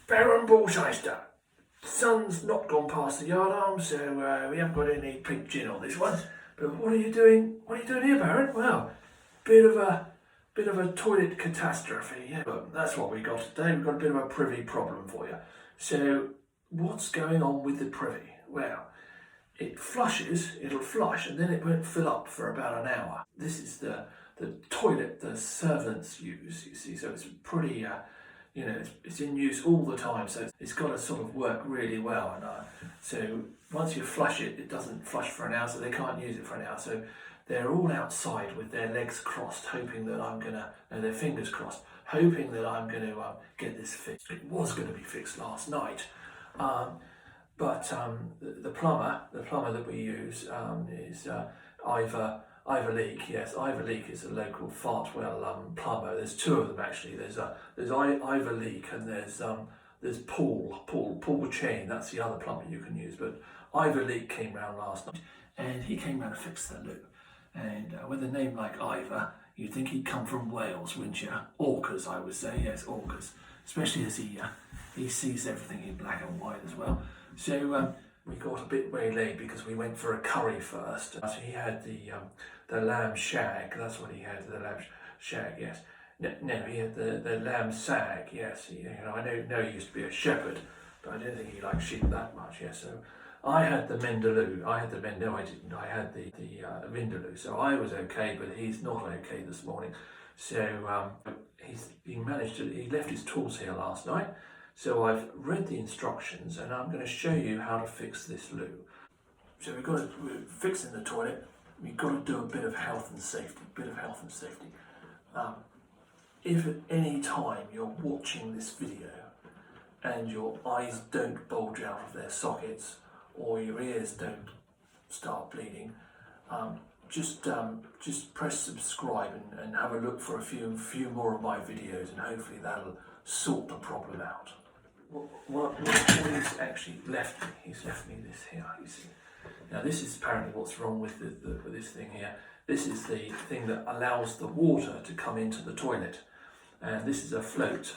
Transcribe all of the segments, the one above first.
Baron Bullshyster. Sun's not gone past the yard arm, so we haven't got any pink gin on this one. But what are you doing? What are you doing here, Baron? Well, bit of a toilet catastrophe. Yeah, but that's what we got today. We've got a bit of a privy problem for you. So, what's going on with the privy? Well, it flushes, it'll flush, and then it won't fill up for about an hour. This is the toilet the servants use, you see, so it's pretty, it's in use all the time, so it's got to sort of work really well. And so once you flush it, it doesn't flush for an hour, so they can't use it for an hour. So they're all outside with their legs crossed, hoping that their fingers crossed, hoping that I'm going to get this fixed. It was going to be fixed last night. But the plumber that we use is Ivor Leake. Yes, Ivor Leake is a local Fartwell plumber. There's two of them actually. There's Ivor Leake and there's Paul Chain. That's the other plumber you can use. But Ivor Leake came round last night, and he came round to fix the loo. And with a name like Ivor, you'd think he'd come from Wales, wouldn't you? Orcas, I would say. Yes, Orcas. Especially as he sees everything in black and white as well. So we got a bit waylaid because we went for a curry first. So he had the lamb shag. That's what he had, the lamb shag. Yes. No, he had the lamb sag. Yes. I know he used to be a shepherd, but I don't think he liked sheep that much. Yes. So I had the Mendeloo. I didn't. I had the Vindaloo. So I was okay, but he's not okay this morning. So he left his tools here last night. So I've read the instructions and I'm going to show you how to fix this loo. So we're fixing the toilet. We've got to do a bit of health and safety. If at any time you're watching this video and your eyes don't bulge out of their sockets or your ears don't start bleeding, just press subscribe and have a look for a few more of my videos, and hopefully that'll sort the problem out. What he's actually left me, he's left me this here, you see. Now this is apparently what's wrong with this thing here. This is the thing that allows the water to come into the toilet. And this is a float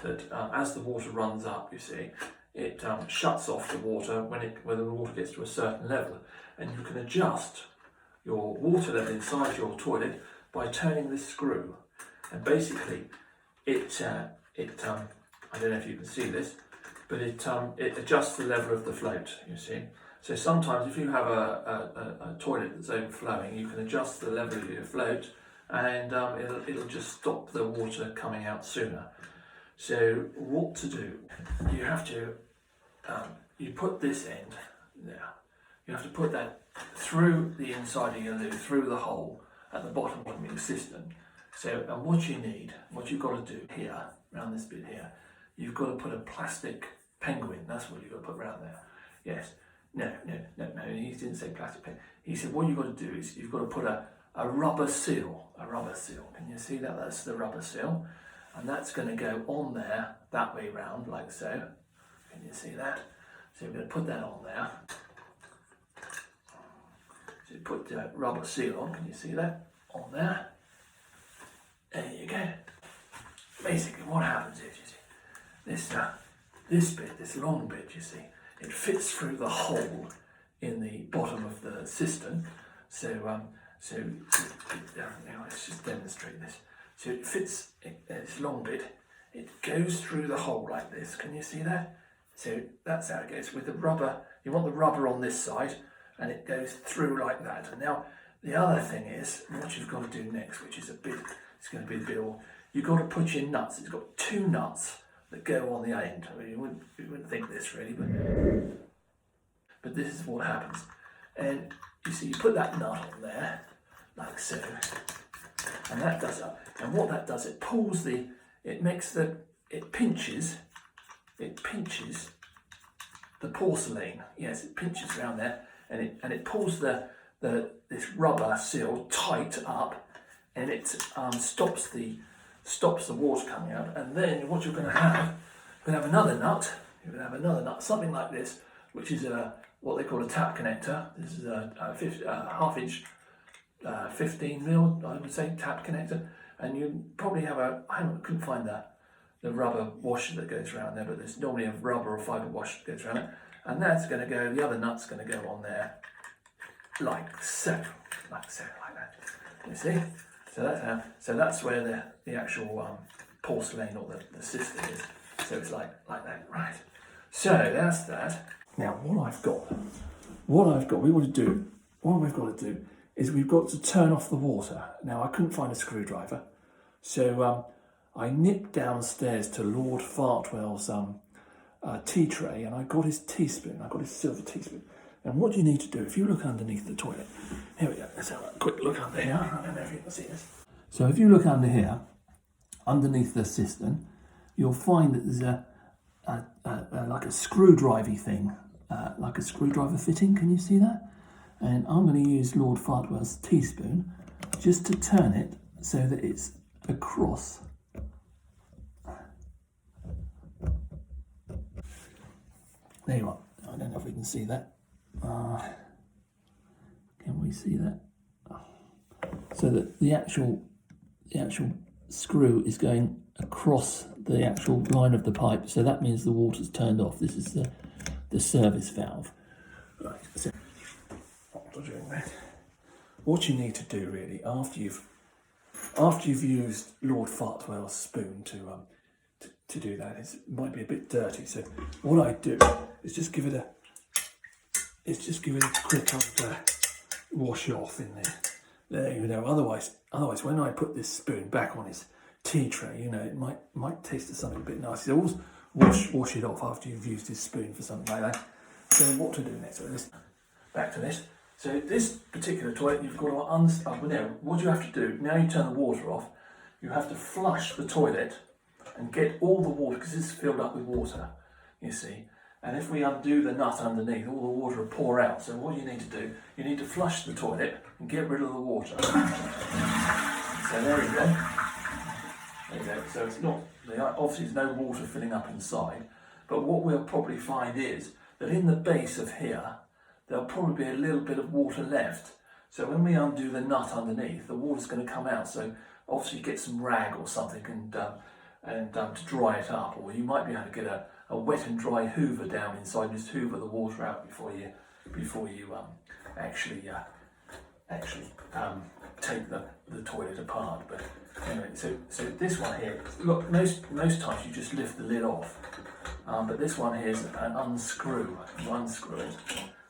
that as the water runs up, you see, it shuts off the water when the water gets to a certain level. And you can adjust your water level inside your toilet by turning this screw. And basically I don't know if you can see this, but it adjusts the level of the float, you see. So sometimes if you have a toilet that's overflowing, you can adjust the level of your float and it'll just stop the water coming out sooner. So what to do? You have to, you put this end there. You have to put that through the inside of your loo, through the hole at the bottom of your cistern. So, and what you've got to do here, around this bit here, you've got to put a plastic penguin. That's what you've got to put around there. Yes. No. He didn't say plastic penguin. He said what you've got to do is you've got to put a rubber seal. Can you see that? That's the rubber seal. And that's going to go on there that way round, like so. Can you see that? So we're going to put that on there. So you put the rubber seal on. Can you see that? On there. There you go. Basically what happens is, you see, this long bit, you see, it fits through the hole in the bottom of the cistern. So let's just demonstrate this. So it fits, this long bit, it goes through the hole like this. Can you see that? So that's how it goes with the rubber. You want the rubber on this side, and it goes through like that. And now the other thing is, what you've got to do next, which is it's going to be a bit all, you've got to put your nuts. It's got two nuts that go on the end. I mean, you wouldn't think this really, but this is what happens. And you see, you put that nut on there, like so, and that does it. And what that does, it pulls it pinches the porcelain. Yes, it pinches around there, and it pulls this rubber seal tight up, and it stops the water coming out. And then what you're going to have another nut. You're going to have another nut, something like this, which is what they call a tap connector. This is a half inch, 15 mil, I would say, tap connector. And you probably have I couldn't find the rubber washer that goes around there, but there's normally a rubber or fibre washer that goes around it, and that's going to go, the other nut's going to go on there like so, like that. You see? So that's how. So that's where the actual porcelain or the system is. So it's like that, right? So that's that. Now what we've got to do is we've got to turn off the water. Now I couldn't find a screwdriver, so I nipped downstairs to Lord Fartwell's tea tray, and I got his teaspoon. I got his silver teaspoon. And what you need to do, if you look underneath the toilet, here we go, let's have a quick look under here. I don't know if you can see this. So if you look under here, underneath the cistern, you'll find that there's like a screwdriver thing, like a screwdriver fitting. Can you see that? And I'm going to use Lord Fartwell's teaspoon just to turn it so that it's across. There you are. I don't know if we can see that. Can we see that? So that the actual screw is going across the actual line of the pipe. So that means the water's turned off. This is the service valve. Right. So after doing that, what you need to do really after you've used Lord Fartwell's spoon to do that, it might be a bit dirty. So what I do is just give it a quick wash off in there. There you know. Otherwise, when I put this spoon back on his tea tray, you know, it might taste of something a bit nasty. So always wash it off after you've used his spoon for something like that. So what to do next? So back to this. So this particular toilet, you've got to what you have to do now, you turn the water off. You have to flush the toilet and get all the water, because it's filled up with water. You see. And if we undo the nut underneath, all the water will pour out. So what you need to do, you need to flush the toilet and get rid of the water. So there we go. There you go. So it's not, obviously there's no water filling up inside, but what we'll probably find is that in the base of here, there'll probably be a little bit of water left. So when we undo the nut underneath, the water's going to come out. So obviously get some rag or something and to dry it up, or you might be able to get a wet and dry hoover down inside, just hoover the water out before you actually take the toilet apart. But anyway, so this one here, look, most times you just lift the lid off, but this one here is an unscrew. You unscrew it.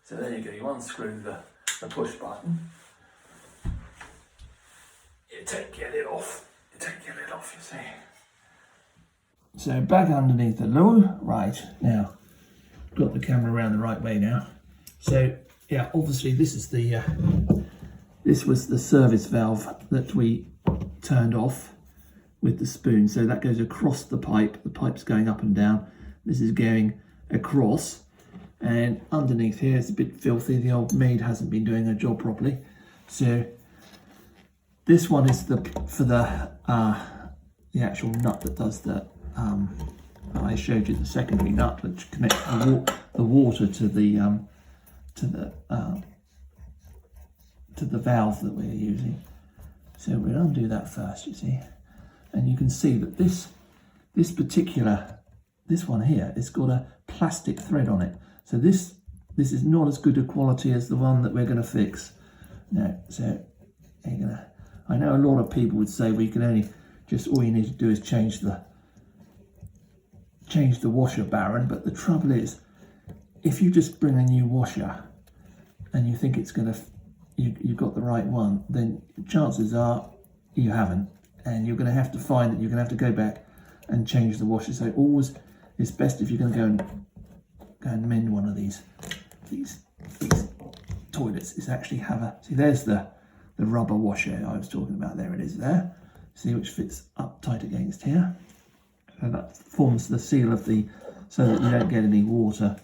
So there you go. You unscrew the push button. You take your lid off. You see. So back underneath the loo, right, now, got the camera around the right way now. So yeah, obviously this was the service valve that we turned off with the spoon. So that goes across the pipe's going up and down. This is going across, and underneath here it's a bit filthy. The old maid hasn't been doing her job properly. So this one is for the actual nut that does the I showed you the secondary nut which connects the water to the valve that we're using. So we'll undo that first, you see, and you can see that this one here, it's got a plastic thread on it. So this is not as good a quality as the one that we're going to fix. No, so I know a lot of people would say we can only all you need to do is change the washer, Baron, but the trouble is, if you just bring a new washer and you think it's going to, you've got the right one, then chances are you haven't, and you're going to have to find that you're going to have to go back and change the washer. So always, it's best if you're going to go and mend one of these toilets, is actually have see, there's the rubber washer I was talking about. There it is there. See, which fits up tight against here. So that forms the seal of so that you don't get any water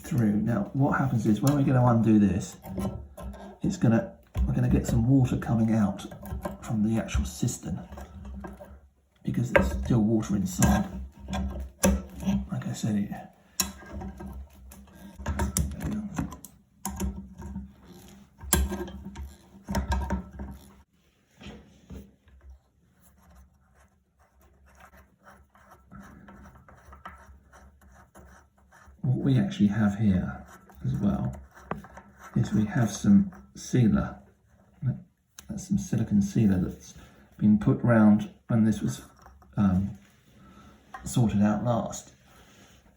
through. Now, what happens is when we're going to undo this, we're going to get some water coming out from the actual cistern, because there's still water inside. Like I said, what we actually have here as well is we have some sealer. That's some silicone sealer that's been put round when this was sorted out last,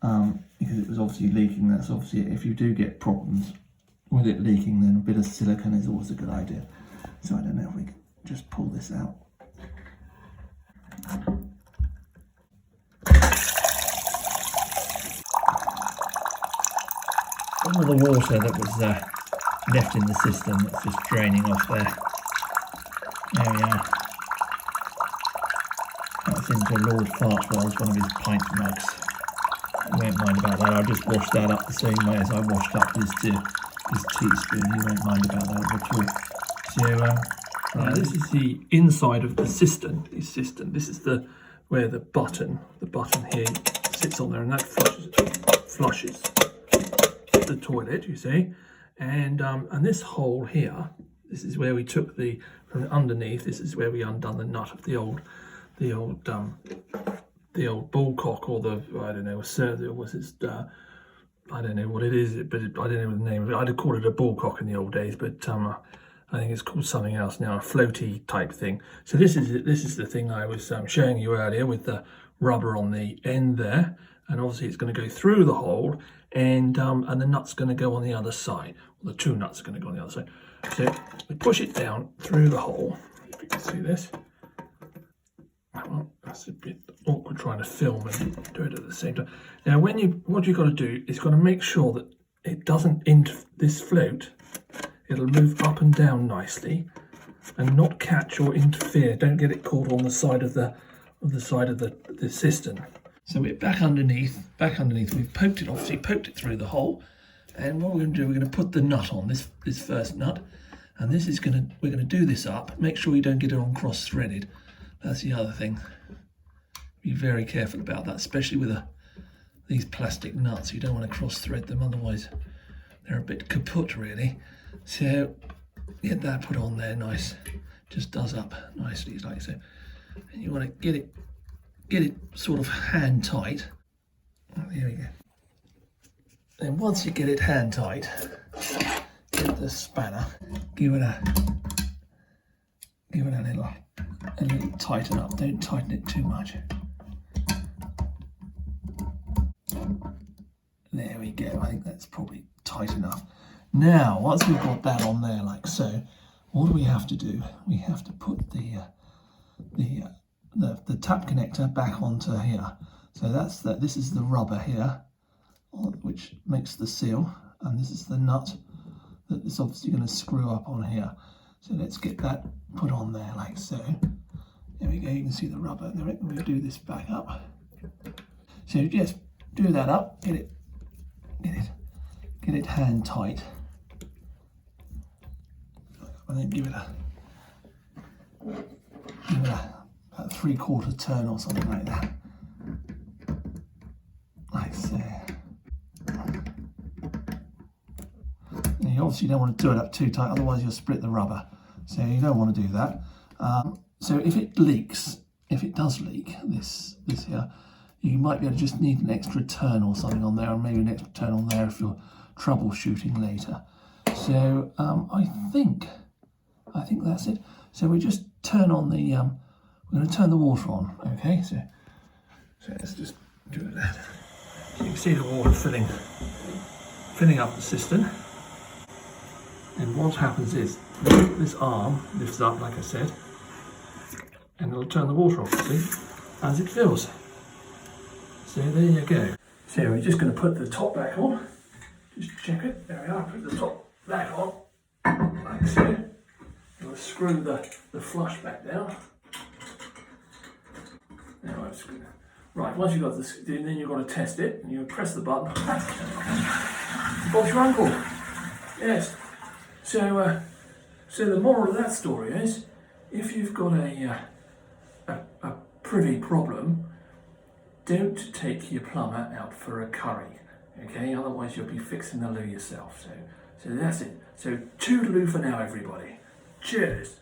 because it was obviously leaking. That's obviously, if you do get problems with it leaking, then a bit of silicone is always a good idea. So I don't know if we can just pull this out. Some of the water that was left in the system that's just draining off there. There we are. That's into Lord Fartwell's, one of his pint mugs. You won't mind about that. I'll just wash that up the same way as I washed up his teaspoon. You won't mind about that at all. So this is the inside of the cistern. This is where the button here sits on there, and that flushes the toilet, you see. And this hole here, this is where we took from underneath. This is where we undone the nut of the old bullcock, or the, I don't know, I don't know what it is, but I don't know the name of it. I'd have called it a bullcock in the old days, but I think it's called something else now, a floaty type thing. So this is the thing I was showing you earlier, with the rubber on the end there, and obviously it's going to go through the hole, and the nut's going to go on the other side. Well, the two nuts are going to go on the other side. So we push it down through the hole. If you can see this. Well, that's a bit awkward trying to film and do it at the same time. Now, what you've got to do is got to make sure that it doesn't this float. It'll move up and down nicely, and not catch or interfere. Don't get it caught on the side of the cistern. So we're back underneath. We've poked it through the hole, and what we're going to do, we're going to put the nut on this first nut, and we're going to do this up. Make sure you don't get it on cross-threaded. That's the other thing. Be very careful about that, especially with these plastic nuts. You don't want to cross-thread them, otherwise they're a bit kaput, really. So get that put on there, nice. Just does up nicely, like so. And you want to get it sort of hand tight. Oh, there we go. Then once you get it hand tight, get the spanner, give it a little tighten up. Don't tighten it too much. There we go. I think that's probably tight enough. Now, once we've got that on there like so, what do we have to do? We have to put the tap connector back onto here. So this is the rubber here, which makes the seal, and this is the nut that is obviously going to screw up on here. So let's get that put on there like so. There we go, you can see the rubber. Then we'll do this back up. So just do that up, get it hand tight. And then give it a 3/4 turn or something like that. Like so. And you obviously don't want to do it up too tight, otherwise you'll split the rubber. So you don't want to do that. So if it does leak, this here, you might be able to just need an extra turn or something on there, or maybe an extra turn on there if you're troubleshooting later. So I think that's it. So we just turn on the, we're going to turn the water on, okay? So let's just do that. So you can see the water filling up the cistern. And what happens is, this arm lifts up, like I said, and it'll turn the water off, see, as it fills. So there you go. So we're just going to put the top back on. Just check it. There we are. Put the top back on, like so. We'll screw the flush back down. Now I've screwed it. Right, once you've got this, then you've got to test it, and you press the button. Bob's your uncle. Yes. So the moral of that story is, if you've got a privy problem, don't take your plumber out for a curry, okay? Otherwise you'll be fixing the loo yourself. So that's it. So toodaloo for now, everybody. Cheers.